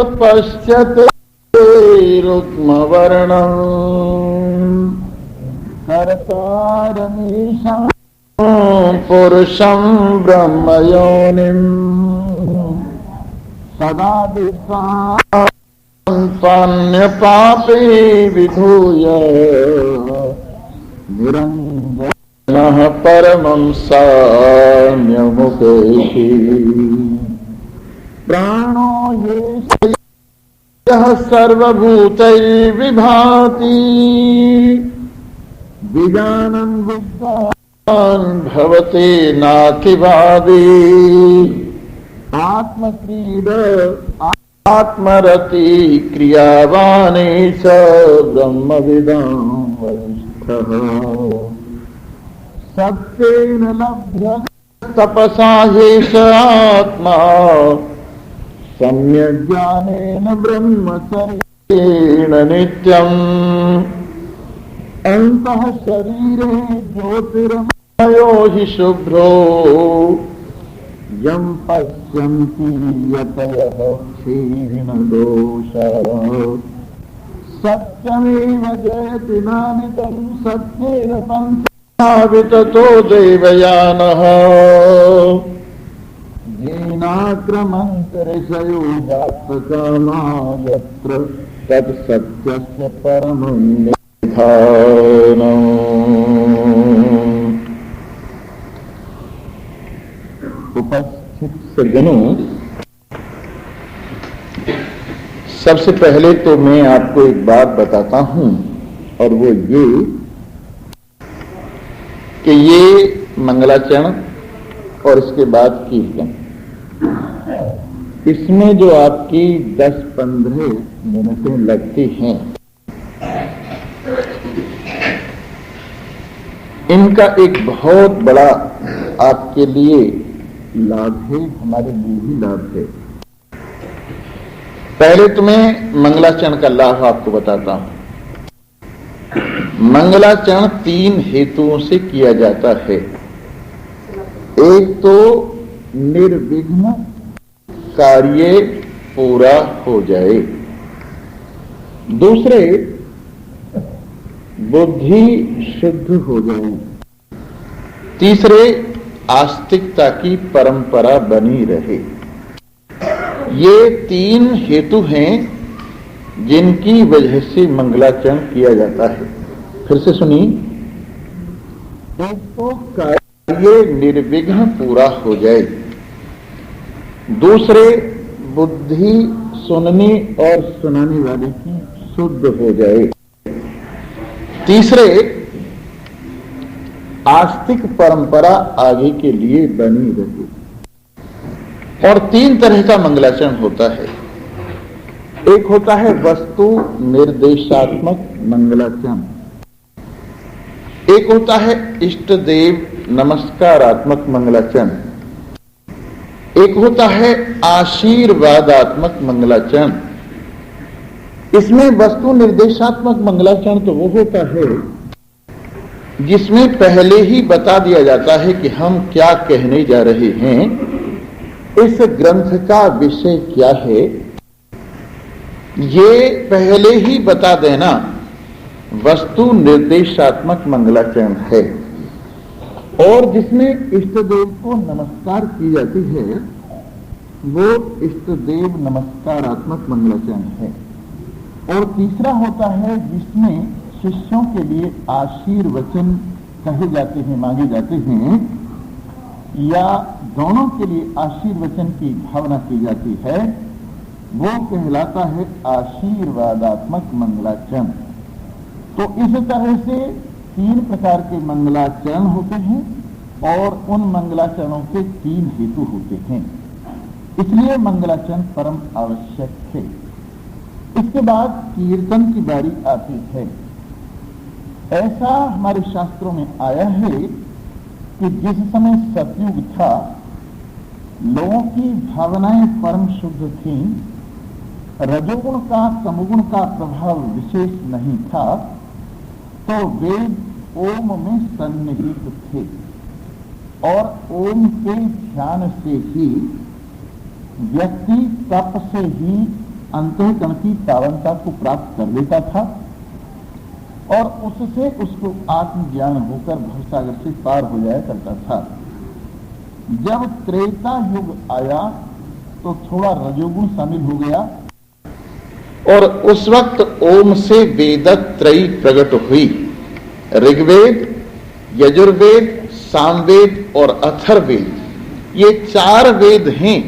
पश्यते रुक्मवर्णं कर्तारमीशं पुरुषं ब्रह्मयोनिं सदा विश्वान्यपापे विधूय निरञ्जनः परमं साम्यमुपेति प्राणो ये यः सर्वभूतैर्विभाति विज्ञानं विद्वान् भवति नातिवादी आत्मक्रीड आत्मरति क्रियावाने च ब्रह्मविदां वरिष्ठः सत्येन लभ्य तपसा ह्येष आत्मा सम्यक् ज्ञानेन ब्रह्मचर्येण नित्यम् अन्तः शरीरे ज्योतिर्मयो हि शुभ्रो यं पश्यन्ति यतयः क्षीणदोषः सत्यमेव जयति नानितं सत्येन पन्था विततो देवयानः येनाक्रमन्तर्षयो जातकामा यत्र तत्सत्यस्य परमं निधानम्। उपस्थित सज्जनों, सबसे पहले तो मैं आपको एक बात बताता हूं, और वो ये कि ये मंगलाचरण और इसके बाद कीर्तन, इसमें जो आपकी 10-15 मिनटें लगती हैं, इनका एक बहुत बड़ा आपके लिए लाभ है, हमारे लिए भी लाभ है। पहले तो मैं मंगलाचरण का लाभ आपको बताता हूं। मंगलाचरण 3 हेतुओं से किया जाता है। एक तो निर्विघ्न कार्य पूरा हो जाए, दूसरे बुद्धि शुद्ध हो जाए, तीसरे आस्तिकता की परंपरा बनी रहे। ये 3 हेतु हैं जिनकी वजह से मंगलाचरण किया जाता है। फिर से सुनिए, एक तो कार्य निर्विघ्न पूरा हो जाए, दूसरे बुद्धि सुनने और सुनाने वाले की शुद्ध हो जाए, तीसरे आस्तिक परंपरा आगे के लिए बनी रहे। और 3 तरह का मंगलाचरण होता है। एक होता है वस्तु निर्देशात्मक मंगलाचरण, एक होता है इष्ट देव नमस्कारात्मक मंगलाचरण, एक होता है आशीर्वादात्मक मंगलाचरण। इसमें वस्तु निर्देशात्मक मंगलाचरण तो वो होता है जिसमें पहले ही बता दिया जाता है कि हम क्या कहने जा रहे हैं, इस ग्रंथ का विषय क्या है, ये पहले ही बता देना वस्तु निर्देशात्मक मंगलाचरण है। और जिसमें इष्ट देव को नमस्कार की जाती है वो इष्ट देव नमस्कारात्मक मंगलाचरण है। और तीसरा होता है जिसमें शिष्यों के लिए आशीर्वचन कहे जाते हैं, मांगे जाते हैं, या दोनों के लिए आशीर्वचन की भावना की जाती है, वो कहलाता है आशीर्वादात्मक मंगलाचरण। तो इस तरह से 3 प्रकार के मंगलाचरण होते हैं और उन मंगलाचरणों के 3 हेतु होते हैं। इसलिए मंगलाचरण परम आवश्यक है। इसके बाद कीर्तन की बारी आती है। ऐसा हमारे शास्त्रों में आया है कि जिस समय सतयुग था, लोगों की भावनाएं परम शुद्ध थीं, रजोगुण का तमोगुण का प्रभाव विशेष नहीं था, तो वेद ओम में सन्निहित थे और ओम के ध्यान से ही व्यक्ति तप से ही अंतःकरण की पावनता को प्राप्त कर लेता था और उससे उसको आत्मज्ञान होकर भवसागर से पार हो जाया करता था। जब त्रेता युग आया तो थोड़ा रजोगुण शामिल हो गया और उस वक्त ओम से वेदत्रयी प्रकट हुई। ऋग्वेद, यजुर्वेद, सामवेद और अथर्ववेद, ये 4 वेद हैं,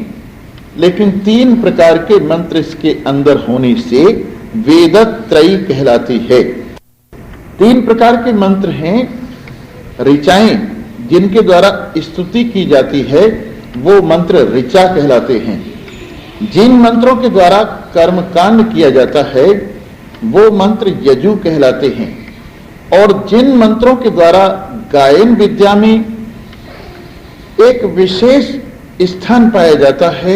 लेकिन 3 प्रकार के मंत्र इसके अंदर होने से वेदत्रयी कहलाती है। 3 प्रकार के मंत्र हैं। ऋचाएं, जिनके द्वारा स्तुति की जाती है, वो मंत्र ऋचा कहलाते हैं। जिन मंत्रों के द्वारा कर्मकांड किया जाता है, वो मंत्र यजु कहलाते हैं। और जिन मंत्रों के द्वारा गायन विद्या में एक विशेष स्थान पाया जाता है,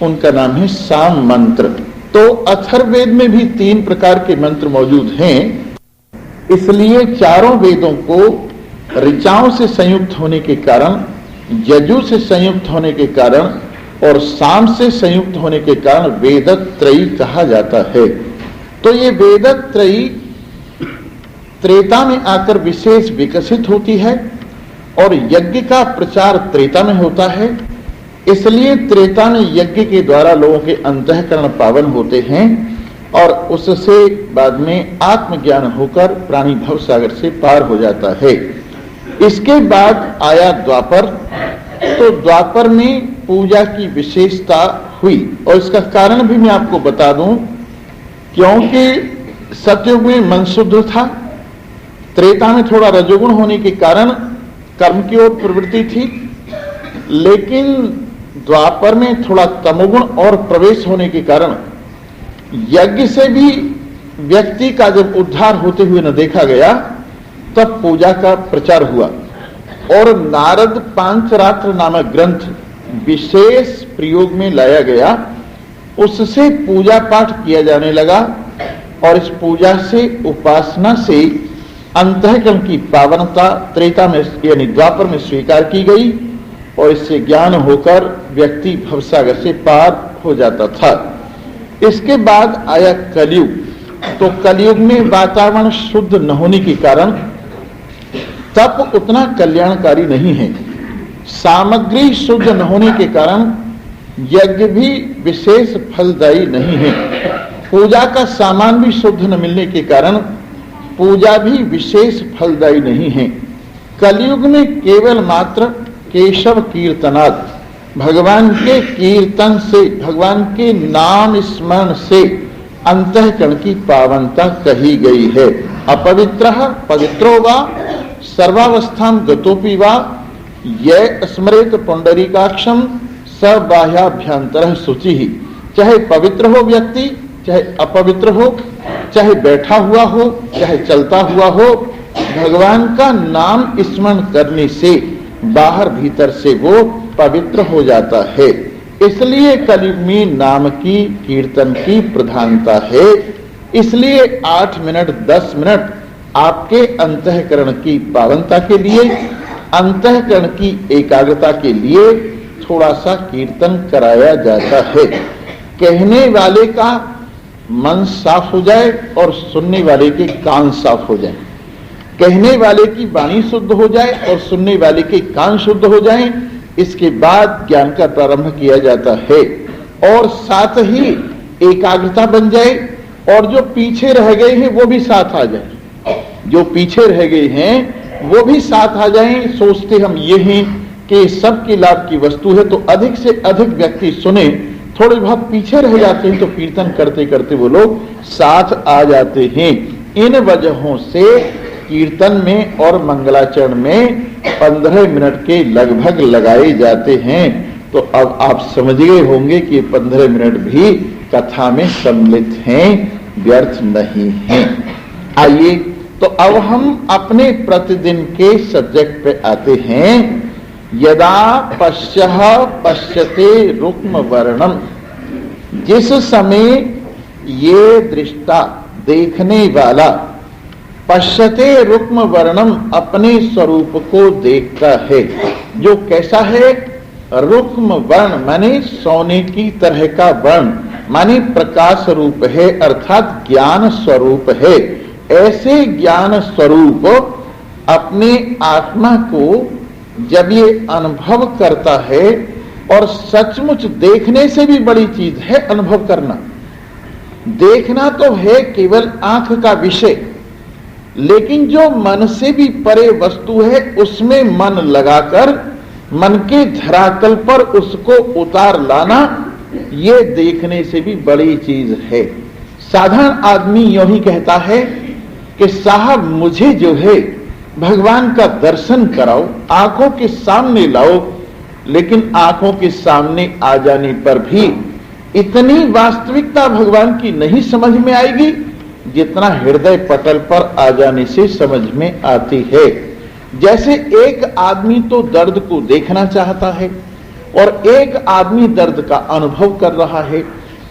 उनका नाम है साम मंत्र। तो अथर्ववेद में भी 3 प्रकार के मंत्र मौजूद हैं। इसलिए चारों वेदों को ऋचाओं से संयुक्त होने के कारण, यजु से संयुक्त होने के कारण और साम से संयुक्त होने के कारण वेदत्रयी कहा जाता है। तो ये वेदत्रयी त्रेता में आकर विशेष विकसित होती है और यज्ञ का प्रचार त्रेता में होता है। इसलिए त्रेता में यज्ञ के द्वारा लोगों के अंतःकरण पावन होते हैं और उससे बाद में आत्मज्ञान होकर प्राणी भव सागर से पार हो जाता है। इसके बाद आया द्वापर। तो द्वापर में पूजा की विशेषता हुई और इसका कारण भी मैं आपको बता दूं, क्योंकि सतयुग में मन शुद्ध था, त्रेता में थोड़ा रजोगुण होने के कारण कर्म की ओर प्रवृत्ति थी, लेकिन द्वापर में थोड़ा तमोगुण और प्रवेश होने के कारण यज्ञ से भी व्यक्ति का जब उद्धार होते हुए न देखा गया, तब पूजा का प्रचार हुआ और नारद पांचरात्र नामक ग्रंथ विशेष प्रयोग में लाया गया। उससे पूजा पाठ किया जाने लगा और इस पूजा से, उपासना से अंतःकरण की पावनता त्रेता में यानी द्वापर में स्वीकार की गई और इससे ज्ञान होकर व्यक्ति भवसागर से पार हो जाता था। इसके बाद आया कलयुग। तो कलयुग में वातावरण शुद्ध न होने के कारण तप उतना कल्याणकारी नहीं है, सामग्री शुद्ध न होने के कारण यज्ञ भी विशेष फलदायी नहीं है, पूजा का सामान भी शुद्ध न मिलने के कारण पूजा भी विशेष फलदायी नहीं है। कलयुग में केवल मात्र केशव कीर्तनात्, भगवान के कीर्तन से, भगवान के नाम स्मरण से अंतःकरण की पावनता कही गई है। अपवित्रः पवित्रो वा सर्वावस्थां गतोपि वा ये स्मरेत पुंडरीकाक्षम स बाह्याभ्यंतरः शुचिः। चाहे पवित्र हो व्यक्ति, चाहे अपवित्र हो, चाहे बैठा हुआ हो, चाहे चलता हुआ हो, भगवान का नाम स्मरण करने से बाहर भीतर से वो पवित्र हो जाता है। इसलिए कलयुग में नाम की, कीर्तन की प्रधानता है। इसलिए 8 मिनट 10 मिनट आपके अंतःकरण की पावनता के लिए, अंतःकरण की एकाग्रता के लिए थोड़ा सा कीर्तन कराया जाता है। कहने वाले का मन साफ हो जाए और सुनने वाले के कान साफ हो जाए, कहने वाले की वाणी शुद्ध हो जाए और सुनने वाले के कान शुद्ध हो जाएं, इसके बाद ज्ञान का प्रारंभ किया जाता है और साथ ही एकाग्रता बन जाए और जो पीछे रह गए हैं वो भी साथ आ जाए, जो पीछे रह गए हैं वो भी साथ आ जाएं। सोचते हम ये हैं कि सबके लाभ की वस्तु है, तो अधिक से अधिक व्यक्ति सुने, थोड़े बहुत पीछे रह जाते हैं तो कीर्तन करते करते वो लोग साथ आ जाते हैं। इन वजहों से कीर्तन में और मंगलाचरण में 15 मिनट के लगभग लगाए जाते हैं। तो अब आप समझ गए होंगे कि 15 मिनट भी कथा में सम्मिलित हैं, व्यर्थ नहीं हैं। आइए तो अब हम अपने प्रतिदिन के सब्जेक्ट पे आते हैं। यदा पश्यः पश्यते रुक्म वर्णम, जिस समय ये दृष्टा देखने वाला पश्यते रुक्म वर्णम अपने स्वरूप को देखता है, जो कैसा है, रुक्म वर्ण माने सोने की तरह का वर्ण, माने प्रकाश रूप है, अर्थात ज्ञान स्वरूप है। ऐसे ज्ञान स्वरूप अपने आत्मा को जब ये अनुभव करता है, और सचमुच देखने से भी बड़ी चीज है अनुभव करना। देखना तो है केवल आंख का विषय, लेकिन जो मन से भी परे वस्तु है उसमें मन लगाकर मन के धरातल पर उसको उतार लाना, ये देखने से भी बड़ी चीज है। साधारण आदमी यूं ही कहता है कि साहब मुझे जो है भगवान का दर्शन कराओ, आंखों के सामने लाओ। लेकिन आंखों के सामने आ जाने पर भी इतनी वास्तविकता भगवान की नहीं समझ में आएगी जितना हृदय पटल पर आ जाने से समझ में आती है। जैसे एक आदमी तो दर्द को देखना चाहता है और एक आदमी दर्द का अनुभव कर रहा है।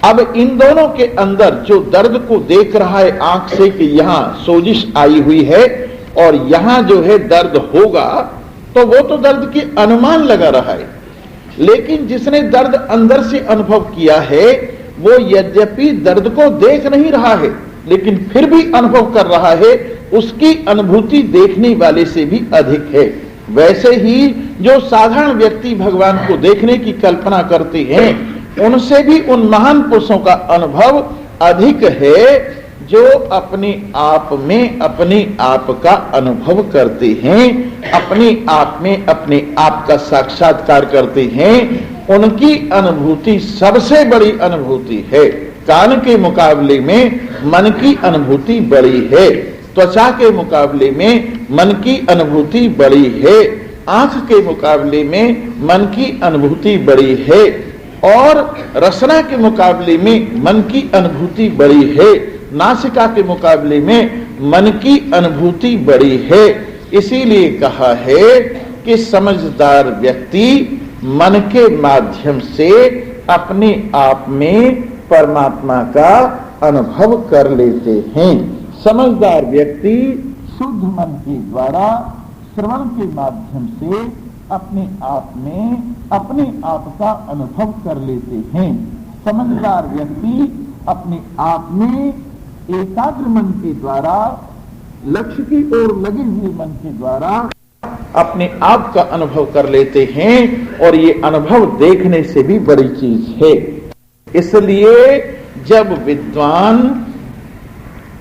अब इन दोनों के अंदर जो दर्द को देख रहा है आंख से कि यहां सोजिश आई हुई है और यहां जो है दर्द होगा, तो वो तो दर्द की अनुमान लगा रहा है। लेकिन जिसने दर्द अंदर से अनुभव किया है वो यद्यपि दर्द को देख नहीं रहा है, लेकिन फिर भी अनुभव कर रहा है, उसकी अनुभूति देखने वाले से भी अधिक है। वैसे ही जो साधारण व्यक्ति भगवान को देखने की कल्पना करते हैं, उनसे भी उन महान पुरुषों का अनुभव अधिक है जो अपने आप में अपने आप का अनुभव करते हैं, अपने आप में अपने आप का साक्षात्कार करते हैं। उनकी अनुभूति सबसे बड़ी अनुभूति है। कान के मुकाबले में मन की अनुभूति बड़ी है, त्वचा के मुकाबले में मन की अनुभूति बड़ी है, आंख के मुकाबले में मन की अनुभूति बड़ी है, और रसना के मुकाबले में मन की अनुभूति बड़ी है, नासिका के मुकाबले में मन की अनुभूति बड़ी है। इसीलिए कहा है कि समझदार व्यक्ति मन के माध्यम से अपने आप में परमात्मा का अनुभव कर लेते हैं। समझदार व्यक्ति शुद्ध मन के द्वारा श्रवण के माध्यम से अपने आप में अपने आप का अनुभव कर लेते हैं। समझदार व्यक्ति अपने आप में एकाग्र मन के द्वारा लक्ष्य की ओर लगे हुए मन के द्वारा अपने आप का अनुभव कर लेते हैं, और ये अनुभव देखने से भी बड़ी चीज है। इसलिए जब विद्वान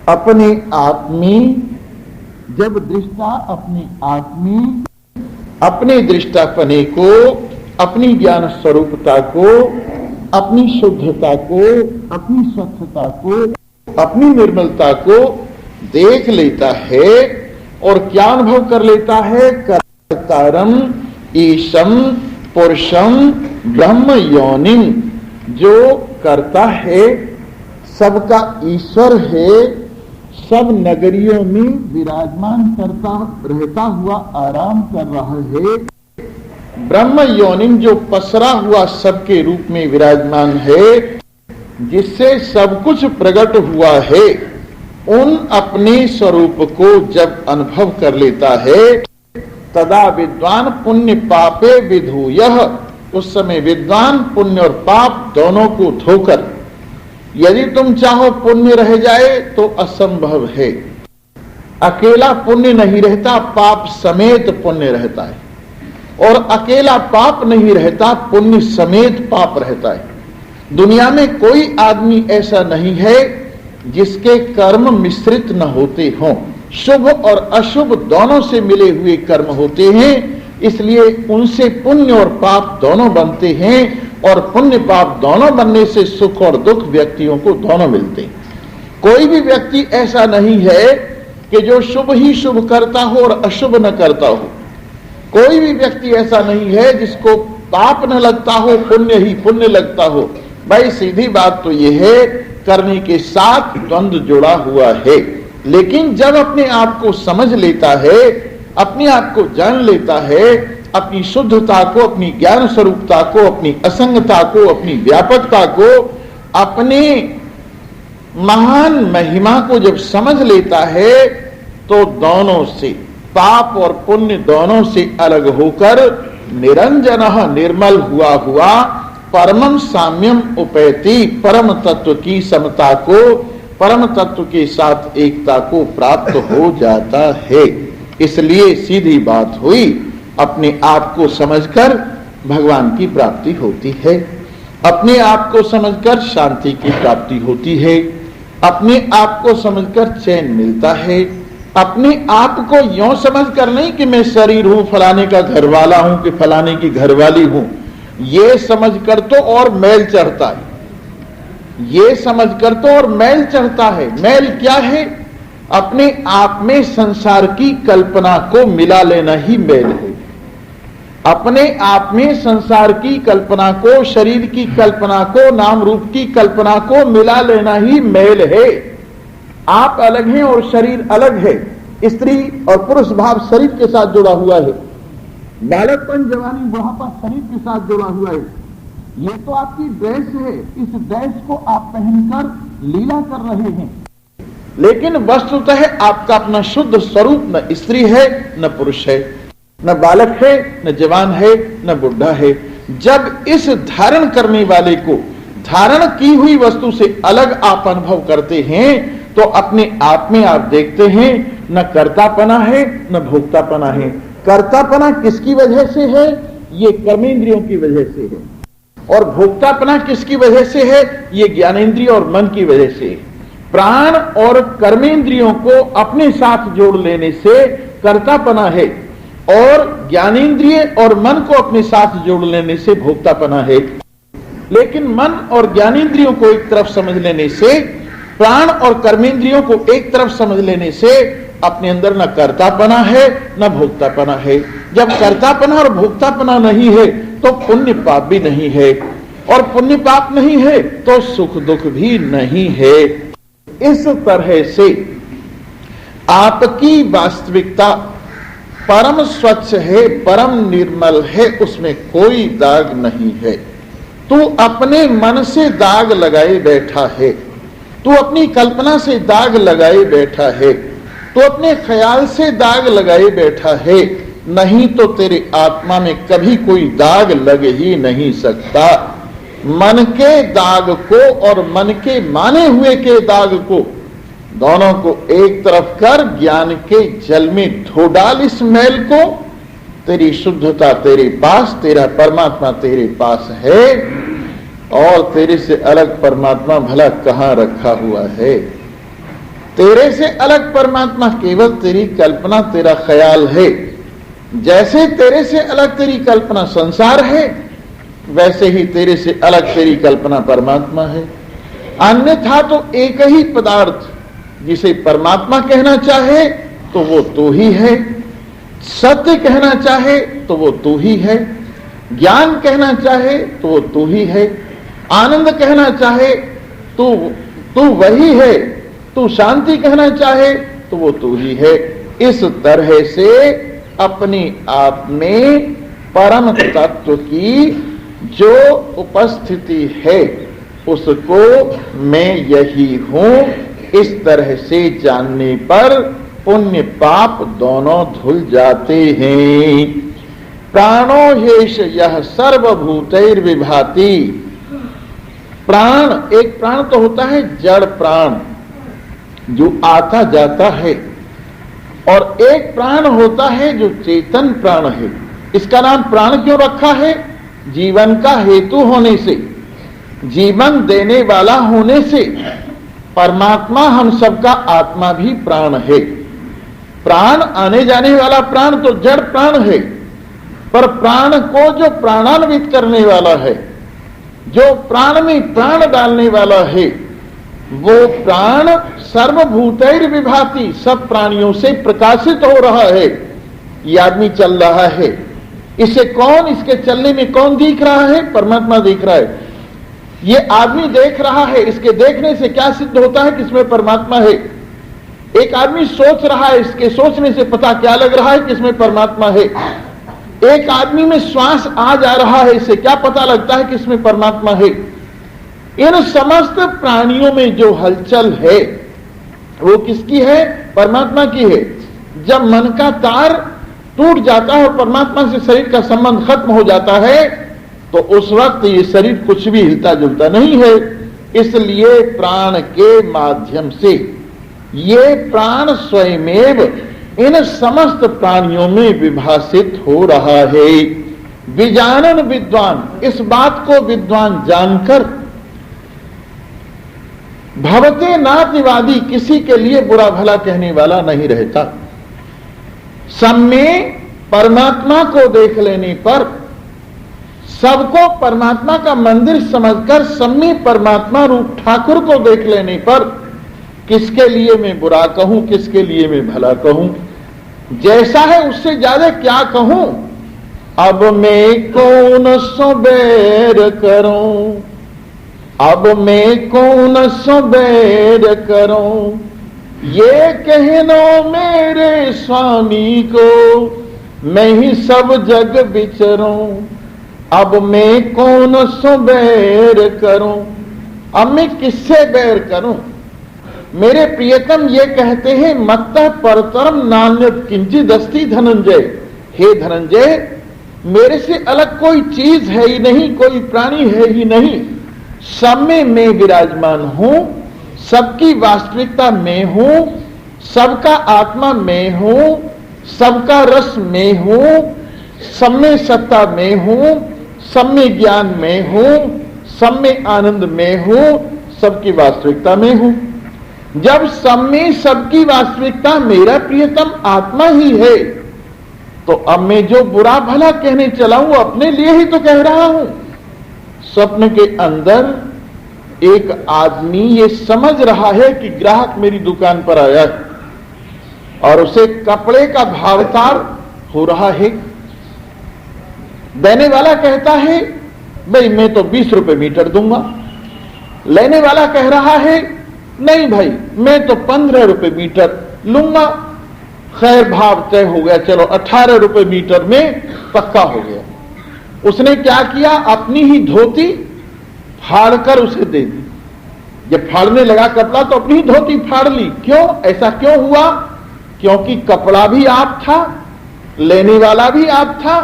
अपने आप में, जब दृष्टा अपने आप में अपने दृष्टापने को, अपनी ज्ञान स्वरूपता को, अपनी शुद्धता को, अपनी स्वच्छता को, अपनी निर्मलता को देख लेता है और क्या अनुभव कर लेता है? कर्तारम ईशम पुरुषम ब्रह्म योनिम, जो करता है सबका ईश्वर है, सब नगरियों में विराजमान करता रहता हुआ आराम कर रहा है। ब्रह्म योनिम, जो पसरा हुआ सबके रूप में विराजमान है, जिससे सब कुछ प्रकट हुआ है, उन अपने स्वरूप को जब अनुभव कर लेता है, तदा विद्वान पुण्य पापे विधूयः, उस समय विद्वान पुण्य और पाप दोनों को धोकर, यदि तुम चाहो पुण्य रह जाए तो असंभव है, अकेला पुण्य नहीं रहता, पाप समेत पुण्य रहता है, और अकेला पाप नहीं रहता, पुण्य समेत पाप रहता है। दुनिया में कोई आदमी ऐसा नहीं है जिसके कर्म मिश्रित न होते हों, शुभ और अशुभ दोनों से मिले हुए कर्म होते हैं, इसलिए उनसे पुण्य और पाप दोनों बनते हैं, और पुण्य पाप दोनों बनने से सुख और दुख व्यक्तियों को दोनों मिलते हैं। कोई भी व्यक्ति ऐसा नहीं है कि जो शुभ ही शुभ करता हो और अशुभ न करता हो। कोई भी व्यक्ति ऐसा नहीं है जिसको पाप न लगता हो, पुण्य ही पुण्य लगता हो। भाई सीधी बात तो यह है, करने के साथ द्वंद्व जुड़ा हुआ है। लेकिन जब अपने आप को समझ लेता है, अपने आप को जान लेता है, अपनी शुद्धता को, अपनी ज्ञान स्वरूपता को, अपनी असंगता को, अपनी व्यापकता को, अपने महान महिमा को जब समझ लेता है, तो दोनों से, पाप और पुण्य दोनों से अलग होकर निरंजन निर्मल हुआ परमम साम्यम उपैति, परम तत्व की समता को, परम तत्व के साथ एकता को प्राप्त हो जाता है। इसलिए सीधी बात हुई, अपने आप को समझकर भगवान की प्राप्ति होती है, अपने आप को समझकर शांति की प्राप्ति होती है, अपने आप को समझकर चैन मिलता है। अपने आप को यों समझकर नहीं कि मैं शरीर हूं, फलाने का घरवाला हूं कि फलाने की घरवाली हूं, ये समझकर तो और मैल चढ़ता है, ये समझकर तो और मैल चढ़ता है। मैल क्या है? अपने आप में संसार की कल्पना को मिला लेना ही मैल है। अपने आप में संसार की कल्पना को, शरीर की कल्पना को, नाम रूप की कल्पना को मिला लेना ही मैल है। आप अलग हैं और शरीर अलग है। स्त्री और पुरुष भाव शरीर के साथ जुड़ा हुआ है, बालकपन, जवानी, बुढ़ापा शरीर के साथ जुड़ा हुआ है। ये तो आपकी ड्रेस है, इस ड्रेस को आप पहनकर लीला कर रहे हैं, लेकिन वस्तुतः आपका अपना शुद्ध स्वरूप न स्त्री है न पुरुष है, न बालक है न जवान है न बुढ़ा है। जब इस धारण करने वाले को धारण की हुई वस्तु से अलग आप अनुभव करते हैं तो अपने आप में आप देखते हैं न कर्तापना है न भोक्तापना है। कर्तापना किसकी वजह से है? ये कर्मेंद्रियों की वजह से है। और भोक्तापना किसकी वजह से है? ये ज्ञानेंद्रिय और मन की वजह से। प्राण और कर्मेंद्रियों को अपने साथ जोड़ लेने से कर्तापना है और ज्ञानेंद्रिय और मन को अपने साथ जोड़ लेने से भोक्तापना है। लेकिन मन और ज्ञानेंद्रियों को एक तरफ समझ लेने से, प्राण और कर्मेंद्रियों को एक तरफ समझ लेने से अपने अंदर न कर्तापना है न भोक्तापना है। जब कर्तापना और भोक्तापना नहीं है तो पुण्य पाप भी नहीं है, और पुण्य पाप नहीं है तो सुख दुख भी नहीं है। इस तरह से आपकी वास्तविकता परम स्वच्छ है, परम निर्मल है, उसमें कोई दाग नहीं है। तू अपने मन से दाग लगाए बैठा है, तू अपनी कल्पना से दाग लगाए बैठा है, तू अपने ख्याल से दाग लगाए बैठा है, नहीं तो तेरे आत्मा में कभी कोई दाग लग ही नहीं सकता। मन के दाग को और मन के माने हुए के दाग को, दोनों को एक तरफ कर ज्ञान के जल में धो डाल इस मैल को। तेरी शुद्धता तेरे पास, तेरा परमात्मा तेरे पास है, और तेरे से अलग परमात्मा भला कहां रखा हुआ है? तेरे से अलग परमात्मा केवल तेरी कल्पना, तेरा ख्याल है। जैसे तेरे से अलग तेरी कल्पना संसार है, वैसे ही तेरे से अलग तेरी कल्पना परमात्मा है। अन्यथा तो एक ही पदार्थ, जिसे परमात्मा कहना चाहे तो वो तू ही है, सत्य कहना चाहे तो वो तू ही है, ज्ञान कहना चाहे तो वो तू ही है, आनंद कहना चाहे तो तू वही है, तू शांति कहना चाहे तो वो तू ही है। इस तरह से अपने आप में परम तत्व की जो उपस्थिति है उसको मैं यही हूं, इस तरह से जानने पर पुण्य पाप दोनों धुल जाते हैं। प्राणो हेश यह सर्वभूतैर्विभाति। प्राण, एक प्राण तो होता है जड़ प्राण जो आता जाता है, और एक प्राण होता है जो चेतन प्राण है। इसका नाम प्राण क्यों रखा है? जीवन का हेतु होने से, जीवन देने वाला होने से। परमात्मा हम सबका आत्मा भी प्राण है। प्राण आने जाने वाला प्राण तो जड़ प्राण है, पर प्राण को जो प्राणान्वित करने वाला है, जो प्राण में प्राण डालने वाला है, वो प्राण सर्वभूतैर्विभाति, सब प्राणियों से प्रकाशित हो रहा है। ये आदमी चल रहा है, इसे कौन, इसके चलने में कौन दिख रहा है? परमात्मा दिख रहा है। ये आदमी देख रहा है, इसके देखने से क्या सिद्ध होता है कि इसमें परमात्मा है? एक आदमी सोच रहा है, इसके सोचने से पता क्या लग रहा है कि इसमें परमात्मा है? एक आदमी में श्वास आ जा रहा है, इससे क्या पता लगता है कि इसमें परमात्मा है? इन समस्त प्राणियों में जो हलचल है वो किसकी है? परमात्मा की है। जब मन का तार टूट जाता है और परमात्मा से शरीर का संबंध खत्म हो जाता है तो उस वक्त ये शरीर कुछ भी हिलता जुलता नहीं है। इसलिए प्राण के माध्यम से ये प्राण स्वयमेव इन समस्त प्राणियों में विभाषित हो रहा है। विजानन विद्वान, इस बात को विद्वान जानकर, भवते नातिवादी, किसी के लिए बुरा भला कहने वाला नहीं रहता। सब में परमात्मा को देख लेने पर, सबको परमात्मा का मंदिर समझकर सब में परमात्मा रूप ठाकुर को देख लेने पर किसके लिए मैं बुरा कहूं, किसके लिए मैं भला कहूं, जैसा है उससे ज्यादा क्या कहूं। अब मैं कौन सो बैर करूं, अब मैं कौन सो बैर करूं, ये कहनो मेरे स्वामी को मैं ही सब जग विचरूं। अब मैं कौन सो बैर करूं, अब मैं किससे बैर करूं। मेरे प्रियतम ये कहते हैं मत्तः परतरम नान्यत् किंचित् अस्ति धनंजय। हे धनंजय, मेरे से अलग कोई चीज है ही नहीं, कोई प्राणी है ही नहीं। सब में मैं विराजमान हूं, सबकी वास्तविकता मैं हूं, सबका आत्मा मैं हूं, सबका रस मैं हूं, सब में सत्ता मैं हूं, सब में ज्ञान मैं हूं, सब में आनंद मैं हूं, सबकी वास्तविकता मैं हूं। जब सब में सबकी वास्तविकता मेरा प्रियतम आत्मा ही है, तो अब मैं जो बुरा भला कहने चला हूं अपने लिए ही तो कह रहा हूं। स्वप्न के अंदर एक आदमी ये समझ रहा है कि ग्राहक मेरी दुकान पर आया है और उसे कपड़े का भावतार हो रहा है। देने वाला कहता है भाई मैं तो 20 रुपए मीटर दूंगा, लेने वाला कह रहा है नहीं भाई मैं तो 15 रुपए मीटर लूंगा। खैर भाव तय हो गया, चलो 18 रुपए मीटर में पक्का हो गया। उसने क्या किया, अपनी ही धोती फाड़कर उसे दे दी। जब फाड़ने लगा कपड़ा तो अपनी ही धोती फाड़ ली। क्यों, ऐसा क्यों हुआ? क्योंकि कपड़ा भी आप था, लेने वाला भी आप था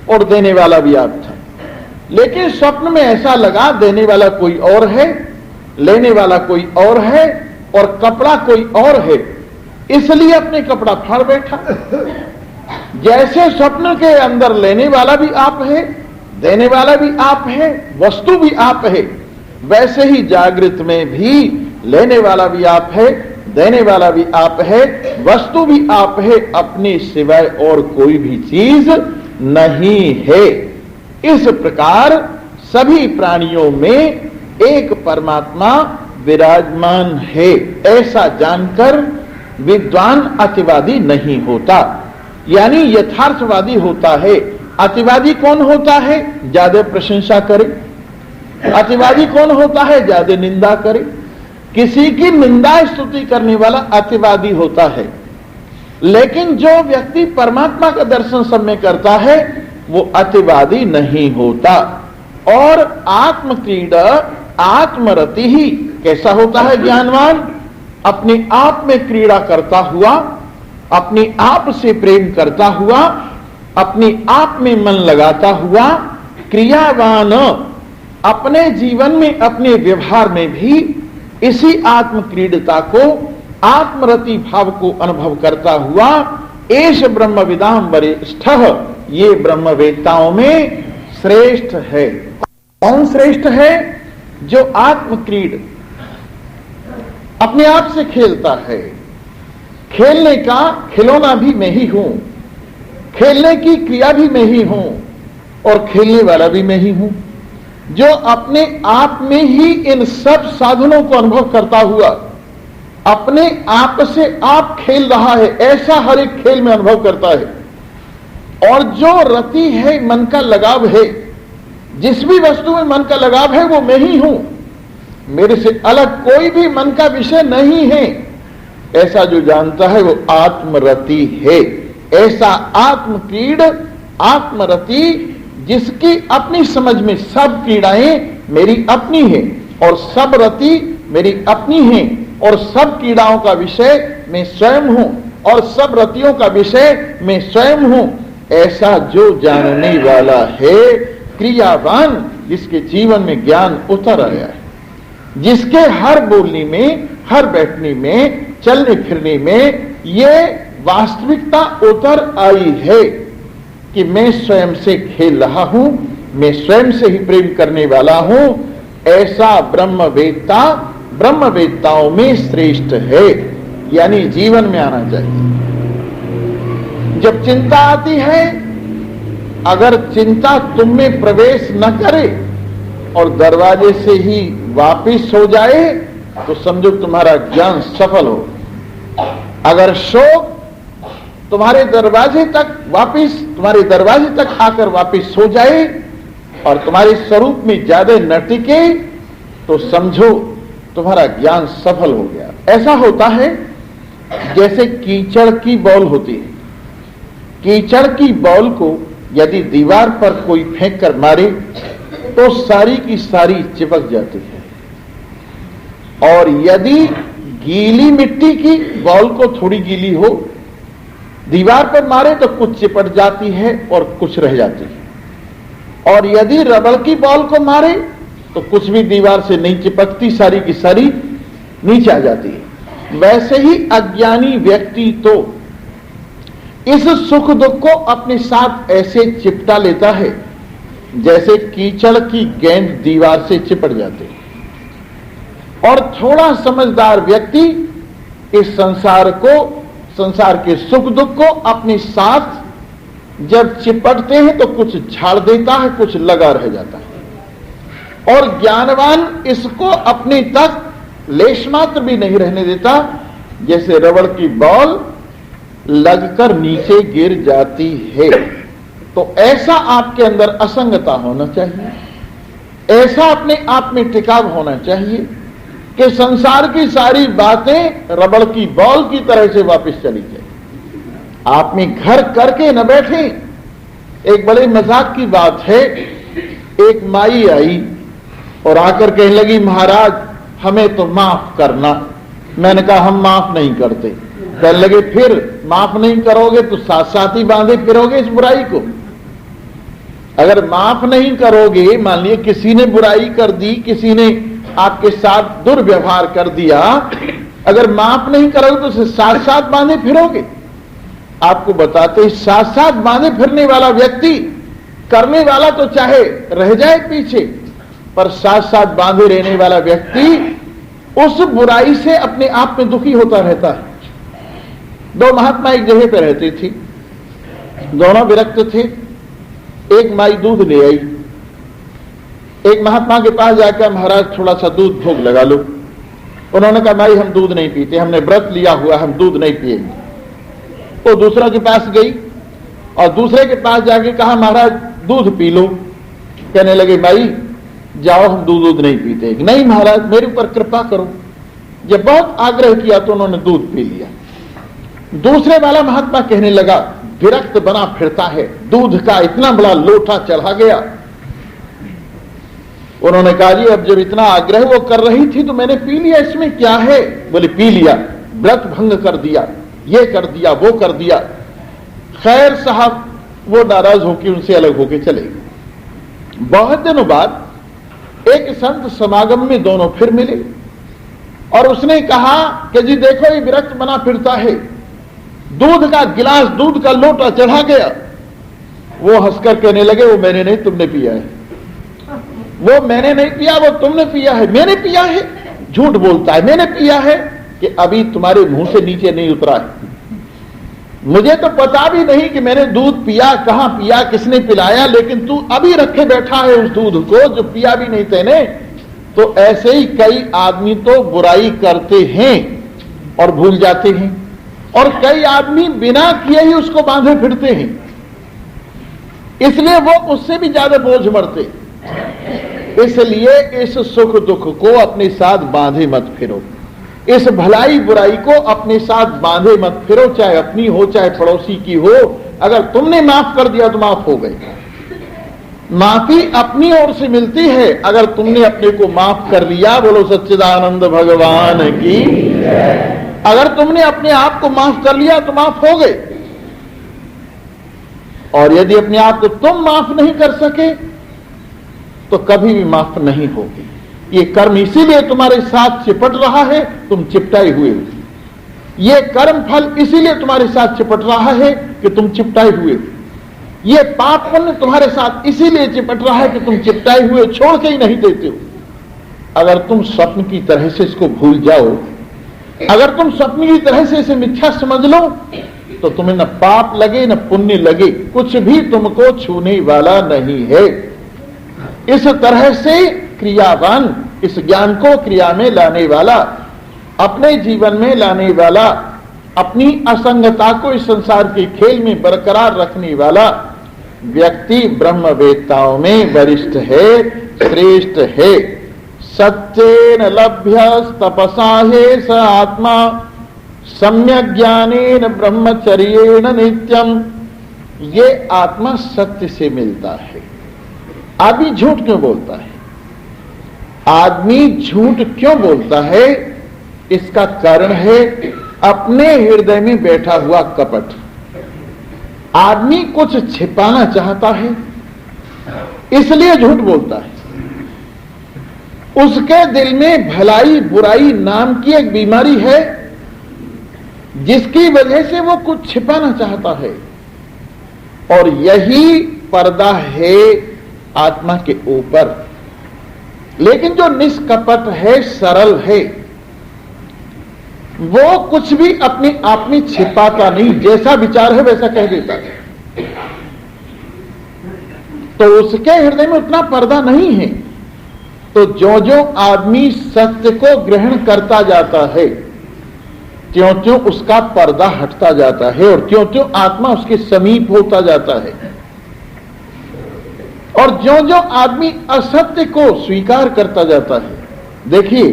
और देने वाला भी आप था। लेकिन स्वप्न में ऐसा लगा देने वाला कोई और है, लेने वाला कोई और है और कपड़ा कोई और है, इसलिए अपने कपड़ा फाड़ बैठा। जैसे स्वप्न के अंदर लेने वाला भी आप है, देने वाला भी आप है, वस्तु भी आप है, वैसे ही जागृत में भी लेने वाला भी आप है, देने वाला भी आप है, वस्तु भी आप है, अपने सिवाय और कोई भी चीज नहीं है। इस प्रकार सभी प्राणियों में एक परमात्मा विराजमान है, ऐसा जानकर विद्वान अतिवादी नहीं होता, यानी यथार्थवादी होता है। अतिवादी कौन होता है? ज्यादा प्रशंसा करे। अतिवादी कौन होता है? ज्यादा निंदा करे। किसी की निंदा स्तुति करने वाला अतिवादी होता है। लेकिन जो व्यक्ति परमात्मा का दर्शन सब में करता है वो अतिवादी नहीं होता। और आत्मक्रीड़ा आत्मरति ही कैसा होता है? ज्ञानवान अपने आप में क्रीड़ा करता हुआ, अपने आप से प्रेम करता हुआ, अपने आप में मन लगाता हुआ, क्रियावान अपने जीवन में अपने व्यवहार में भी इसी आत्मक्रीडता को, आत्मरति भाव को अनुभव करता हुआ, एष ब्रह्मविदाम वरिष्ठः, ये ब्रह्मवेत्ताओं में श्रेष्ठ है। कौन श्रेष्ठ है? जो आत्मक्रीड अपने आप से खेलता है। खेलने का खिलौना भी मैं ही हूं, खेलने की क्रिया भी मैं ही हूं और खेलने वाला भी मैं ही हूं। जो अपने आप में ही इन सब साधनों को अनुभव करता हुआ अपने आप से आप खेल रहा है, ऐसा हर एक खेल में अनुभव करता है। और जो रति है, मन का लगाव है, जिस भी वस्तु में मन का लगाव है वो मैं ही हूं, मेरे से अलग कोई भी मन का विषय नहीं है, ऐसा जो जानता है वो आत्मरति है। ऐसा आत्मक्रीड आत्मरति जिसकी अपनी समझ में सब क्रीड़ाएं मेरी अपनी है और सब रति मेरी अपनी है और सब क्रीड़ाओं का विषय मैं स्वयं हूं और सब रतियों का विषय मैं स्वयं हूं, ऐसा जो जानने वाला है क्रियावान, जिसके जीवन में ज्ञान उतर आया है, जिसके हर बोलने में, हर बैठने में, चलने फिरने में ये वास्तविकता उतर आई है कि मैं स्वयं से खेल रहा हूं, मैं स्वयं से ही प्रेम करने वाला हूं, ऐसा ब्रह्मवेत्ता ब्रह्मवेत्ताओं में श्रेष्ठ है, यानी जीवन में आना चाहिए। जब चिंता आती है, अगर चिंता तुम में प्रवेश न करे और दरवाजे से ही वापिस हो जाए तो समझो तुम्हारा ज्ञान सफल हो। अगर शोक तुम्हारे दरवाजे तक आकर वापिस हो जाए और तुम्हारे स्वरूप में ज्यादा न टिके तो समझो तुम्हारा ज्ञान सफल हो गया। ऐसा होता है जैसे कीचड़ की बॉल होती है। कीचड़ की बॉल को यदि दीवार पर कोई फेंक कर मारे तो सारी की सारी चिपक जाती है, और यदि गीली मिट्टी की बॉल को थोड़ी गीली हो, दीवार पर मारे तो कुछ चिपट जाती है और कुछ रह जाती है, और यदि रबड़ की बॉल को मारे तो कुछ भी दीवार से नहीं चिपकती, सारी की सारी नीचे आ जाती है। वैसे ही अज्ञानी व्यक्ति तो इस सुख दुख को अपने साथ ऐसे चिपटा लेता है जैसे कीचड़ की गेंद दीवार से चिपट जाती है। और थोड़ा समझदार व्यक्ति इस संसार के सुख दुख को अपने साथ जब चिपटते हैं तो कुछ झाड़ देता है, कुछ लगा रह जाता है। और ज्ञानवान इसको अपने तक लेश मात्र भी नहीं रहने देता, जैसे रबड़ की बॉल लगकर नीचे गिर जाती है। तो ऐसा आपके अंदर असंगता होना चाहिए, ऐसा अपने आप में टिकाव होना चाहिए कि संसार की सारी बातें रबड़ की बॉल की तरह से वापस चली जाए। आप में घर करके न बैठे। एक बड़े मजाक की बात है, एक माई आई और आकर कहने लगी, महाराज हमें तो माफ करना। मैंने कहा हम माफ नहीं करते। कहने लगे फिर माफ नहीं करोगे तो साथ साथ ही बांधे फिरोगे इस बुराई को। अगर माफ नहीं करोगे, मान लिया किसी ने बुराई कर दी, किसी ने आपके साथ दुर्व्यवहार कर दिया, अगर माफ नहीं करोगे तो उसे साथ साथ बांधे फिरोगे। आपको बताते साथ साथ बांधे फिरने वाला व्यक्ति, करने वाला तो चाहे रह जाए पीछे, पर साथ साथ बांधे रहने वाला व्यक्ति उस बुराई से अपने आप में दुखी होता रहता है। दो महात्मा एक जगह पे रहती थी, दोनों विरक्त थे। एक माई दूध ले आई, एक महात्मा के पास जाकर, महाराज थोड़ा सा दूध भोग लगा लो। उन्होंने कहा माई हम दूध नहीं पीते, हमने व्रत लिया हुआ, हम दूध नहीं पिएंगे। तो दूसरा के पास गई और दूसरे के पास जाके कहा महाराज दूध पी लो। कहने लगे माई जाओ हम दूध नहीं पीते। नहीं महाराज मेरे ऊपर कृपा करो। जब बहुत आग्रह किया तो उन्होंने दूध पी लिया। दूसरे वाला महात्मा कहने लगा, विरक्त बना फिरता है, दूध का इतना बड़ा लोटा चढ़ा गया। उन्होंने कहा जी अब जब इतना आग्रह वो कर रही थी तो मैंने पी लिया, इसमें क्या है। बोले पी लिया, व्रत भंग कर दिया, ये कर दिया, वो कर दिया। खैर साहब वो नाराज होकर उनसे अलग होकर चले गए। बहुत दिनों बाद एक संत समागम में दोनों फिर मिले और उसने कहा कि जी देखो ये विरक्त बना फिरता है, दूध का गिलास, दूध का लोटा चढ़ा गया। वो हंसकर कहने लगे वो मैंने नहीं, तुमने पिया है। वो मैंने नहीं पिया, वो तुमने पिया है। मैंने पिया है, झूठ बोलता है। मैंने पिया है कि अभी तुम्हारे मुंह से नीचे नहीं उतरा है। मुझे तो पता भी नहीं कि मैंने दूध पिया, कहां पिया, किसने पिलाया, लेकिन तू अभी रखे बैठा है उस दूध को जो पिया भी नहीं तेने। तो ऐसे ही कई आदमी तो बुराई करते हैं और भूल जाते हैं, और कई आदमी बिना किए ही उसको बांधे फिरते हैं, इसलिए वो उससे भी ज्यादा बोझ मरते। इसलिए इस सुख दुख को अपने साथ बांधे मत फिरो, इस भलाई बुराई को अपने साथ बांधे मत फिरो, चाहे अपनी हो चाहे पड़ोसी की हो। अगर तुमने माफ कर दिया तो माफ हो गए। माफी अपनी ओर से मिलती है, अगर तुमने अपने को माफ कर लिया, बोलो सच्चिदानंद भगवान की। अगर तुमने अपने आप को माफ कर लिया तो माफ हो गए, और यदि अपने आप को तुम माफ नहीं कर सके तो कभी भी माफ नहीं होगी। ये कर्म इसीलिए तुम्हारे साथ चिपट रहा है, तुम चिपटाए हुए हो। ये कर्म फल इसीलिए तुम्हारे साथ चिपट रहा है कि तुम चिपटाए हुए हो। ये पाप पुण्य तुम्हारे साथ इसीलिए चिपट रहा है कि तुम चिपटाए हुए छोड़ के ही नहीं देते हो। अगर तुम स्वप्न की तरह से इसको भूल जाओ, अगर तुम स्वप्न की तरह से इसे मिथ्या समझ लो, तो तुम्हें न पाप लगे न पुण्य लगे, कुछ भी तुमको छूने वाला नहीं है। इस तरह से क्रियावान, इस ज्ञान को क्रिया में लाने वाला, अपने जीवन में लाने वाला, अपनी असंगता को इस संसार के खेल में बरकरार रखने वाला व्यक्ति ब्रह्मवेत्ताओं में वरिष्ठ है, श्रेष्ठ है। सत्येन लभ्य तपसा है स आत्मा सम्यक ज्ञानेन ब्रह्मचर्येण नित्यम। ये आत्मा सत्य से मिलता है। आदमी झूठ क्यों बोलता है? आदमी झूठ क्यों बोलता है? इसका कारण है अपने हृदय में बैठा हुआ कपट। आदमी कुछ छिपाना चाहता है, इसलिए झूठ बोलता है। उसके दिल में भलाई बुराई नाम की एक बीमारी है, जिसकी वजह से वो कुछ छिपाना चाहता है, और यही पर्दा है आत्मा के ऊपर। लेकिन जो निष्कपट है, सरल है, वो कुछ भी अपने आप में छिपाता नहीं, जैसा विचार है वैसा कह देता है। तो उसके हृदय में उतना पर्दा नहीं है। तो जो जो आदमी सत्य को ग्रहण करता जाता है, त्यों त्यों उसका पर्दा हटता जाता है, और त्यों त्यों आत्मा उसके समीप होता जाता है। और जो जो आदमी असत्य को स्वीकार करता जाता है, देखिए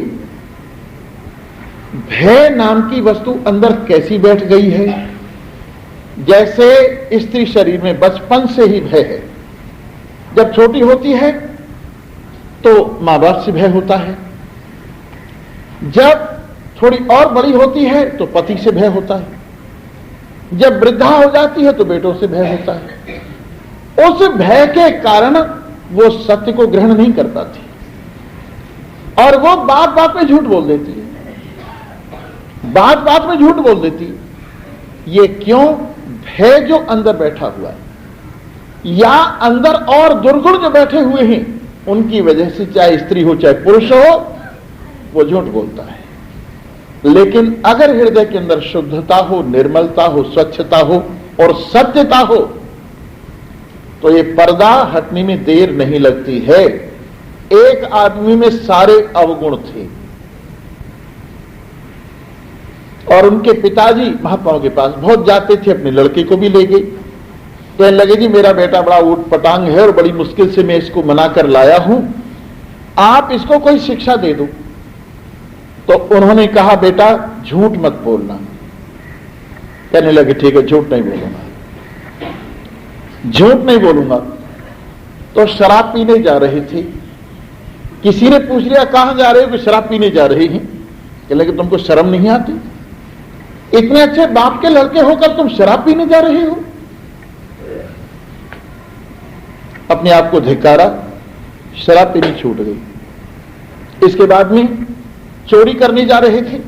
भय नाम की वस्तु अंदर कैसी बैठ गई है। जैसे स्त्री शरीर में बचपन से ही भय है। जब छोटी होती है तो मां बाप से भय होता है, जब थोड़ी और बड़ी होती है तो पति से भय होता है, जब वृद्धा हो जाती है तो बेटों से भय होता है। उस भय के कारण वो सत्य को ग्रहण नहीं कर पाती, और वो बात बात में झूठ बोल देती है, बात बात में झूठ बोल देती है। ये क्यों? भय जो अंदर बैठा हुआ है, या अंदर और दुर्गुण जो बैठे हुए हैं, उनकी वजह से चाहे स्त्री हो चाहे पुरुष हो, वो झूठ बोलता है। लेकिन अगर हृदय के अंदर शुद्धता हो, निर्मलता हो, स्वच्छता हो और सत्यता हो, तो ये पर्दा हटने में देर नहीं लगती है। एक आदमी में सारे अवगुण थे, और उनके पिताजी महात्माओं के पास बहुत जाते थे, अपने लड़के को भी ले गए। कहने लगे जी मेरा बेटा बड़ा ऊट पटांग है और बड़ी मुश्किल से मैं इसको मना कर लाया हूं, आप इसको कोई शिक्षा दे दो। तो उन्होंने कहा बेटा झूठ मत बोलना। कहने लगे ठीक है, झूठ नहीं बोलूंगा, झूठ नहीं बोलूंगा। तो शराब पीने जा रहे थे, किसी ने पूछ लिया कहां जा रहे हो? कि शराब पीने जा रहे हैं। कहने लगे तुमको शर्म नहीं आती? इतने अच्छे बाप के लड़के होकर तुम शराब पीने जा रहे हो? अपने आप को धिक्कारा, शराब पीनी छूट गई। इसके बाद में चोरी करने जा रहे थे,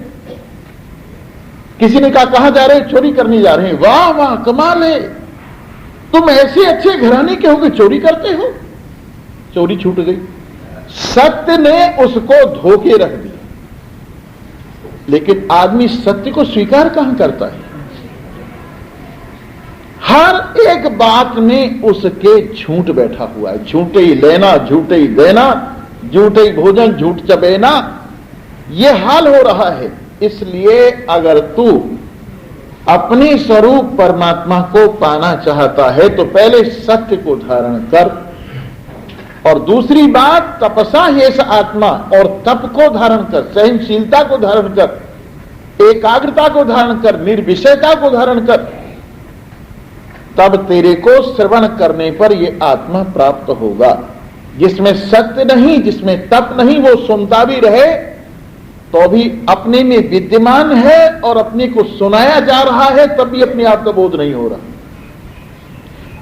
किसी ने कहा कहां जा रहे हैं? चोरी करने जा रहे हैं। वाह वाह कमाल है, तुम ऐसे अच्छे घराने के हो कि चोरी करते हो? चोरी छूट गई। सत्य ने उसको धोखे रख दिया। लेकिन आदमी सत्य को स्वीकार कहां करता है? हर एक बात में उसके झूठ बैठा हुआ है। झूठे ही लेना, झूठे ही देना, झूठे ही भोजन, झूठ चबेना, यह हाल हो रहा है। इसलिए अगर तू अपने स्वरूप परमात्मा को पाना चाहता है तो पहले सत्य को धारण कर, और दूसरी बात तपसा हेस आत्मा, और तप को धारण कर, सहनशीलता को धारण कर, एकाग्रता को धारण कर, निर्विषयता को धारण कर। तब तेरे को श्रवण करने पर यह आत्मा प्राप्त होगा। जिसमें सत्य नहीं, जिसमें तप नहीं, वो सुनता भी रहे तो भी अपने में विद्यमान है और अपने को सुनाया जा रहा है, तब भी अपने आप का बोध नहीं हो रहा।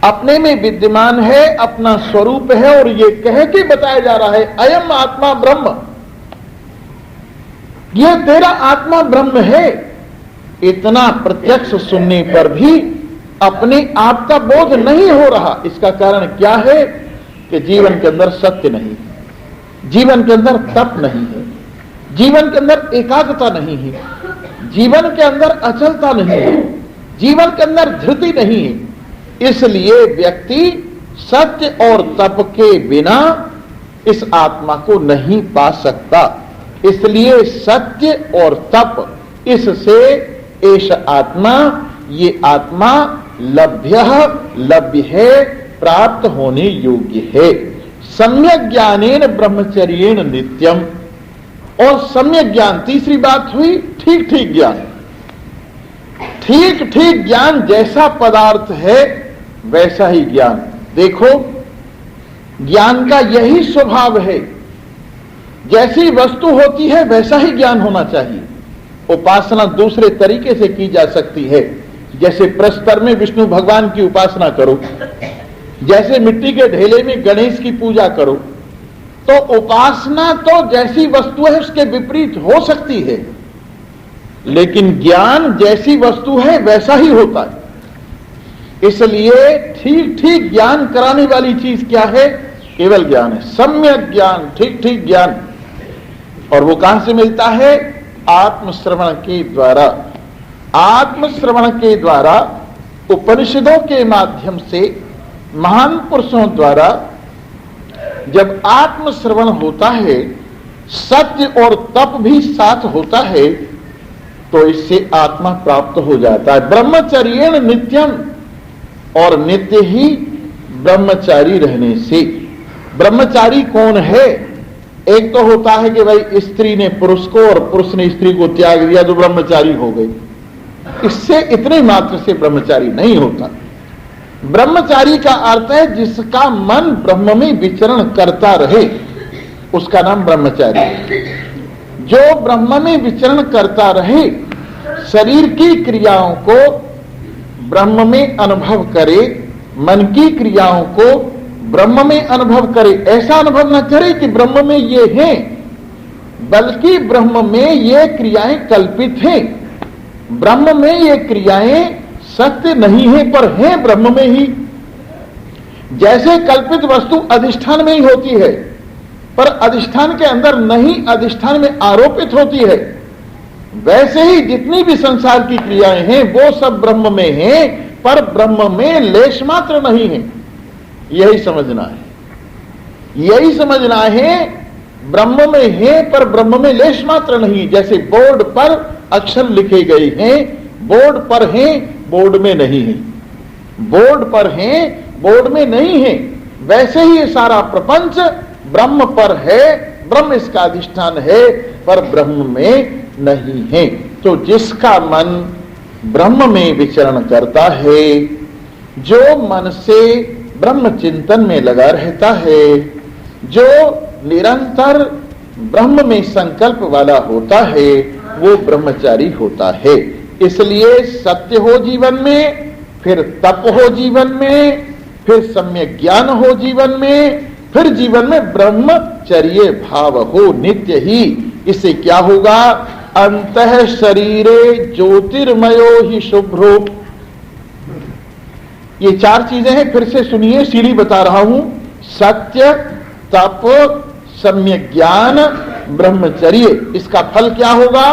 अपने में विद्यमान है, अपना स्वरूप है, और ये कह के बताया जा रहा है अयम आत्मा ब्रह्म, यह तेरा आत्मा ब्रह्म है। इतना प्रत्यक्ष सुनने पर भी अपने आप का बोध नहीं हो रहा। इसका कारण क्या है कि जीवन के अंदर सत्य नहीं है, जीवन के अंदर तप नहीं है, जीवन के अंदर एकाग्रता नहीं है, जीवन के अंदर अचलता नहीं है, जीवन के अंदर धृति नहीं है। इसलिए व्यक्ति सत्य और तप के बिना इस आत्मा को नहीं पा सकता। इसलिए सत्य और तप, इससे एष आत्मा, ये आत्मा लभ्य है, प्राप्त होने योग्य है। सम्यक ज्ञानेन ब्रह्मचर्येण नित्यम, और सम्यक ज्ञान, तीसरी बात हुई ठीक ठीक ज्ञान। ठीक ठीक ज्ञान, जैसा पदार्थ है वैसा ही ज्ञान। देखो, ज्ञान का यही स्वभाव है, जैसी वस्तु होती है वैसा ही ज्ञान होना चाहिए। उपासना दूसरे तरीके से की जा सकती है, जैसे प्रस्तर में विष्णु भगवान की उपासना करो, जैसे मिट्टी के ढेले में गणेश की पूजा करो। तो उपासना तो जैसी वस्तु है उसके विपरीत हो सकती है, लेकिन ज्ञान जैसी वस्तु है वैसा ही होता है। इसलिए ठीक ठीक ज्ञान कराने वाली चीज क्या है? केवल ज्ञान है, सम्यक ज्ञान, ठीक ठीक ज्ञान। और वो कहां से मिलता है? आत्मश्रवण के द्वारा। आत्मश्रवण के द्वारा, उपनिषदों के माध्यम से, महान पुरुषों द्वारा जब आत्मश्रवण होता है, सत्य और तप भी साथ होता है, तो इससे आत्मा प्राप्त हो जाता है। ब्रह्मचर्येण नित्यम, और नित्य ही ब्रह्मचारी रहने से। ब्रह्मचारी कौन है? एक तो होता है कि भाई स्त्री ने पुरुष को और पुरुष ने स्त्री को त्याग दिया तो ब्रह्मचारी हो गई। इससे इतने मात्र से ब्रह्मचारी नहीं होता। ब्रह्मचारी का अर्थ है जिसका मन ब्रह्म में विचरण करता रहे, उसका नाम ब्रह्मचारी। जो ब्रह्म में विचरण करता रहे, शरीर की क्रियाओं को ब्रह्म में अनुभव करे, मन की क्रियाओं को ब्रह्म में अनुभव करे। ऐसा अनुभव न करे कि ब्रह्म में ये है, बल्कि ब्रह्म में ये क्रियाएं कल्पित हैं, ब्रह्म में ये क्रियाएं सत्य नहीं है पर हैं ब्रह्म में ही। जैसे कल्पित वस्तु अधिष्ठान में ही होती है पर अधिष्ठान के अंदर नहीं, अधिष्ठान में आरोपित होती है, वैसे ही जितनी भी संसार की क्रियाएं हैं वो सब ब्रह्म में हैं पर ब्रह्म में लेश मात्र नहीं है। यही समझना है, यही समझना है। ब्रह्म में है पर ब्रह्म में लेश मात्र नहीं। जैसे बोर्ड पर अक्षर लिखे गए हैं, बोर्ड पर हैं, बोर्ड में नहीं है, बोर्ड पर हैं, बोर्ड में नहीं है, वैसे ही ये सारा प्रपंच ब्रह्म पर है, ब्रह्म इसका अधिष्ठान है पर ब्रह्म में नहीं है। तो जिसका मन ब्रह्म में विचरण करता है, जो मन से ब्रह्म चिंतन में लगा रहता है, जो निरंतर ब्रह्म में संकल्प वाला होता है, वो ब्रह्मचारी होता है। इसलिए सत्य हो जीवन में, फिर तप हो जीवन में, फिर सम्यक ज्ञान हो जीवन में, फिर जीवन में ब्रह्मचर्य भाव हो नित्य ही। इससे क्या होगा? अंतः शरीरे ज्योतिर्मयो ही शुभ्रो। ये चार चीजें हैं, फिर से सुनिए, सीढ़ी बता रहा हूं। सत्य, तप, सम्यक ज्ञान, ब्रह्मचर्य। इसका फल क्या होगा?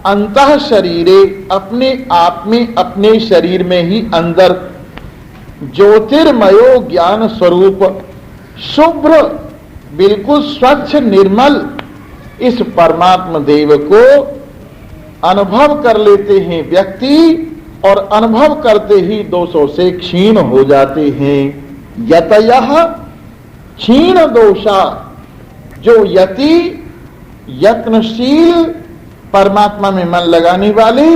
अंतः शरीरे, अपने आप में, अपने शरीर में ही अंदर, ज्योतिर्मयो ज्ञान स्वरूप, शुभ्र, बिल्कुल स्वच्छ निर्मल इस परमात्मा देव को अनुभव कर लेते हैं व्यक्ति, और अनुभव करते ही दोषों से क्षीण हो जाते हैं। यतयः क्षीण दोषा, जो यति, यत्नशील, परमात्मा में मन लगाने वाले,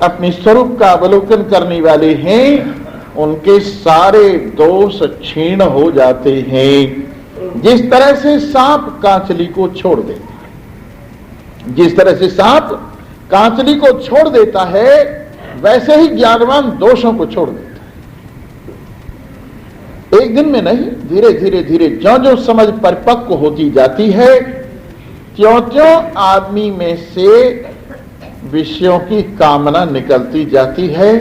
अपने स्वरूप का अवलोकन करने वाले हैं, उनके सारे दोष क्षीण हो जाते हैं। जिस तरह से सांप कांचली को छोड़ देता है, जिस तरह से सांप कांचली को छोड़ देता है, वैसे ही ज्ञानवान दोषों को छोड़ देता है। एक दिन में नहीं, धीरे धीरे धीरे ज्यों ज्यों समझ परिपक्व होती जाती है, त्यों त्यों आदमी में से विषयों की कामना निकलती जाती है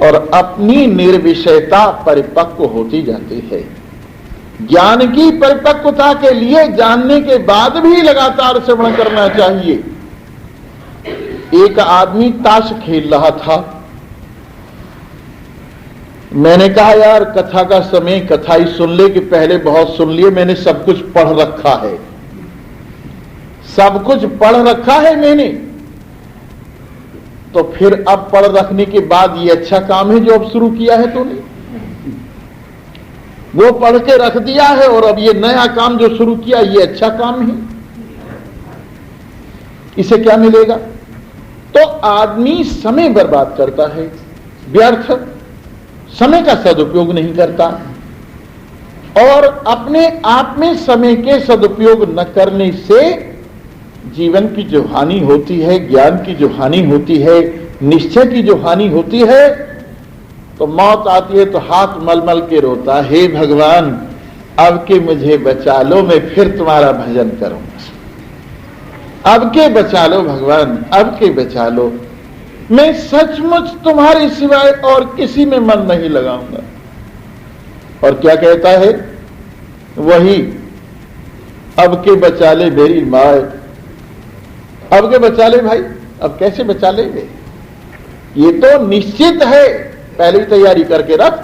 और अपनी निर्विषयता परिपक्व होती जाती है। ज्ञान की परिपक्वता के लिए जानने के बाद भी लगातार श्रवण करना चाहिए। एक आदमी ताश खेल रहा था, मैंने कहा यार कथा का समय, कथा ही सुन ले कि पहले बहुत सुन लिए, मैंने सब कुछ पढ़ रखा है, सब कुछ पढ़ रखा है मैंने, तो फिर अब पढ़ रखने के बाद ये अच्छा काम है जो अब शुरू किया है तूने। वो पढ़ के रख दिया है और अब ये नया काम जो शुरू किया ये अच्छा काम है, इसे क्या मिलेगा? तो आदमी समय बर्बाद करता है, व्यर्थ समय का सदुपयोग नहीं करता, और अपने आप में समय के सदुपयोग न करने से जीवन की जो हानि होती है, ज्ञान की जो हानि होती है, निश्चय की जो हानि होती है, तो मौत आती है तो हाथ मल मल के रोता, हे भगवान अब के मुझे बचा लो, मैं फिर तुम्हारा भजन करूंगा, अब के बचा लो भगवान, अब के बचा लो, मैं सचमुच तुम्हारे सिवाय और किसी में मन नहीं लगाऊंगा। और क्या कहता है वही, अब के बचा ले मेरी माए, अब के बचा ले भाई, अब कैसे बचा लेंगे? ये तो निश्चित है, पहले ही तैयारी करके रख।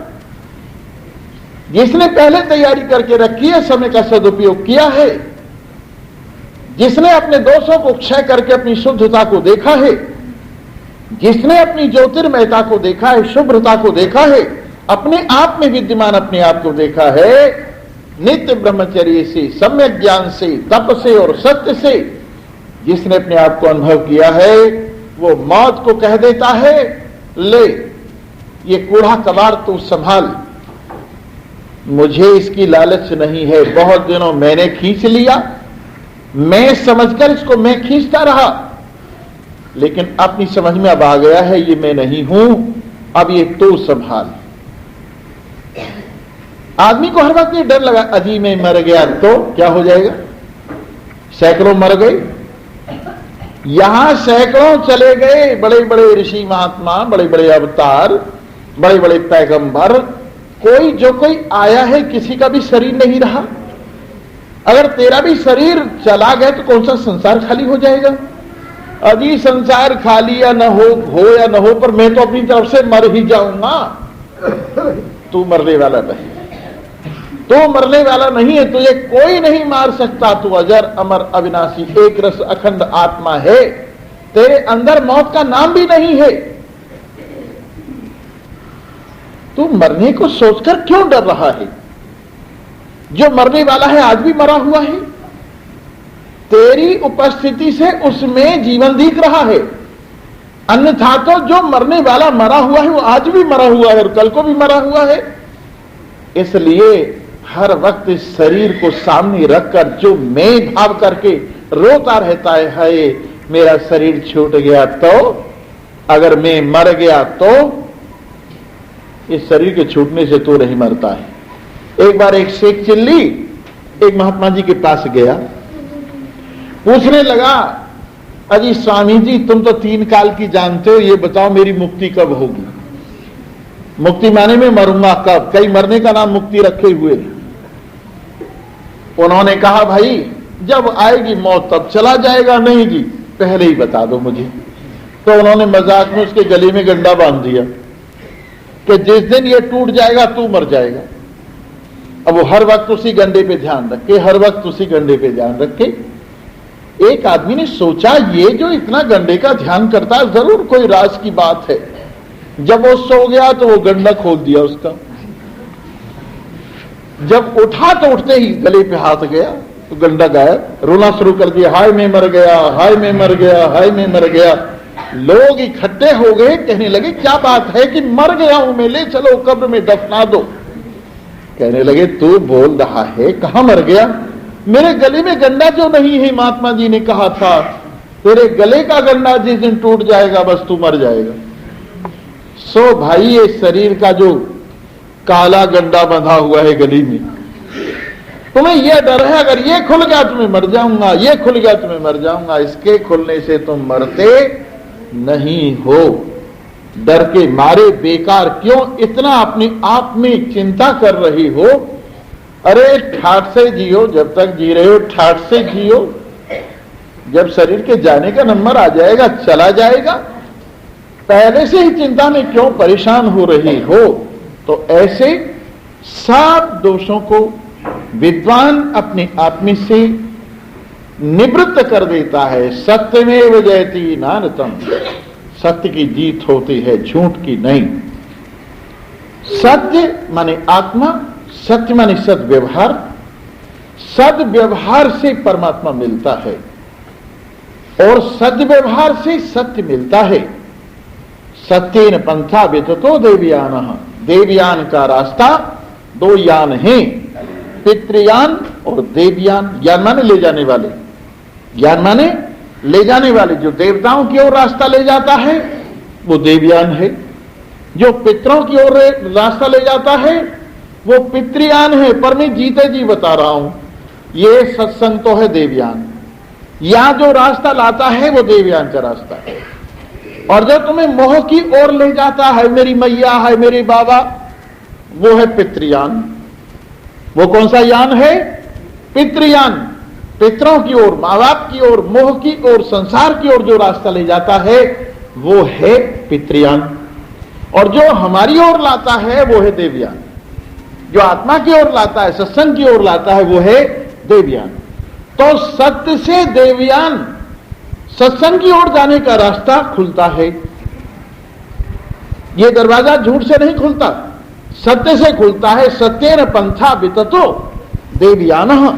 जिसने पहले तैयारी करके रखी है, समय का सदुपयोग किया है, जिसने अपने दोषों को क्षय करके अपनी शुद्धता को देखा है, जिसने अपनी ज्योतिर्मयता को देखा है, शुभ्रता को देखा है, अपने आप में विद्यमान अपने आप को देखा है, नित्य ब्रह्मचर्य से, सम्यक ज्ञान से, तप से और सत्य से जिसने अपने आप को अनुभव किया है, वो मौत को कह देता है, ले ये कूड़ा कबाड़ तू संभाल, मुझे इसकी लालच नहीं है, बहुत दिनों मैंने खींच लिया, मैं समझकर इसको मैं खींचता रहा, लेकिन अपनी समझ में अब आ गया है ये मैं नहीं हूं, अब ये तू संभाल। आदमी को हर वक्त ये डर लगा, अजी मैं मर गया तो क्या हो जाएगा? सैकड़ों मर गए, यहां सैकड़ों चले गए, बड़े बड़े ऋषि महात्मा, बड़े बड़े अवतार, बड़े बड़े पैगंबर, कोई जो कोई आया है किसी का भी शरीर नहीं रहा। अगर तेरा भी शरीर चला गया तो कौन सा संसार खाली हो जाएगा? अभी संसार खाली या न हो या न हो, पर मैं तो अपनी तरफ से मर ही जाऊंगा। तू मरने वाला नहीं, तो मरने वाला नहीं है, तुझे कोई नहीं मार सकता, तू अजर अमर अविनाशी एक रस अखंड आत्मा है, तेरे अंदर मौत का नाम भी नहीं है। तू मरने को सोचकर क्यों डर रहा है? जो मरने वाला है आज भी मरा हुआ है, तेरी उपस्थिति से उसमें जीवन दिख रहा है, अन्यथा तो जो मरने वाला मरा हुआ है वो आज भी मरा हुआ है और कल को भी मरा हुआ है। इसलिए हर वक्त इस शरीर को सामने रखकर जो मैं भाव करके रोता रहता है, हाय मेरा शरीर छूट गया तो, अगर मैं मर गया तो, इस शरीर के छूटने से तो नहीं मरता है। एक बार एक शेख चिल्ली एक महात्मा जी के पास गया, पूछने लगा, अजी स्वामी जी तुम तो 3 काल की जानते हो, ये बताओ मेरी मुक्ति कब होगी? मुक्ति माने में मरूंगा कब? कई मरने का नाम मुक्ति रखे हुए। उन्होंने कहा भाई जब आएगी मौत तब चला जाएगा। नहीं जी पहले ही बता दो मुझे। तो उन्होंने मजाक में उसके गले में गंडा बांध दिया कि जिस दिन ये टूट जाएगा तू मर जाएगा। अब वो हर वक्त उसी गंडे पे ध्यान रखे, हर वक्त उसी गंडे पे ध्यान रखे। एक आदमी ने सोचा ये जो इतना गंडे का ध्यान करता है जरूर कोई राज की बात है। जब वो सो गया तो वो गंडा खोल दिया उसका। जब उठा तो उठते ही गले पे हाथ गया तो गंडा गायब, रोना शुरू कर दिया, हाय मैं मर गया, हाय मैं मर गया, हाय मैं मर गया। लोग इकट्ठे हो गए, कहने लगे क्या बात है कि मर गया हूं मैं, ले चलो कब्र में दफना दो। कहने लगे तू बोल रहा है कहां मर गया? मेरे गले में गंडा जो नहीं है, महात्मा जी ने कहा था तेरे गले का गंडा जिस दिन टूट जाएगा बस तू मर जाएगा। सो भाई ये शरीर का जो काला गंडा बंधा हुआ है गली में, तुम्हें यह डर है अगर ये खुल गया तुम्हें मर जाऊंगा, ये खुल गया तुम्हें मर जाऊंगा। इसके खुलने से तुम मरते नहीं हो। डर के मारे बेकार क्यों इतना अपने आप में चिंता कर रही हो? अरे ठाठ से जियो, जब तक जी रहे हो ठाठ से जियो। जब शरीर के जाने का नंबर आ जाएगा चला जाएगा। पहले से ही चिंता में क्यों परेशान हो रही हो? तो ऐसे सब दोषों को विद्वान अपने आत्मा से निवृत्त कर देता है। सत्यमेव जयति नानतम, सत्य की जीत होती है, झूठ की नहीं। सत्य माने आत्मा, सत्य माने सद्व्यवहार, सद्व्यवहार से परमात्मा मिलता है और सद्व्यवहार से सत्य मिलता है। सत्येन पंथा विततो देवयान, देवयान का रास्ता दो यान हैं, पितृयान और देवयान। ज्ञान माने ले जाने वाले, ज्ञान माने ले जाने वाले। जो देवताओं की ओर रास्ता ले जाता है वो देवयान है, जो पितरों की ओर रास्ता ले जाता है वो पितृयान है। पर मैं जीते जी बता रहा हूं, ये सत्संग तो है देवयान, यहां जो रास्ता लाता है वो देवयान का रास्ता है। और जो तुम्हें मोह की ओर ले जाता है, मेरी मैया है, मेरे बाबा, वो है पितृयान। वो कौन सा यान है? पितृयान। पितरों की ओर, माँ बाप की ओर, मोह की ओर, संसार की ओर जो रास्ता ले जाता है वो है पितृयान। और जो हमारी ओर लाता है वो है देवयान। जो आत्मा की ओर लाता है, सत्संग की ओर लाता है, वो है देवयान। तो सत्य से देवयान, सत्संग की ओर जाने का रास्ता खुलता है। ये दरवाजा झूठ से नहीं खुलता, सत्य से खुलता है। सत्येन पंथा विततो देवयानः,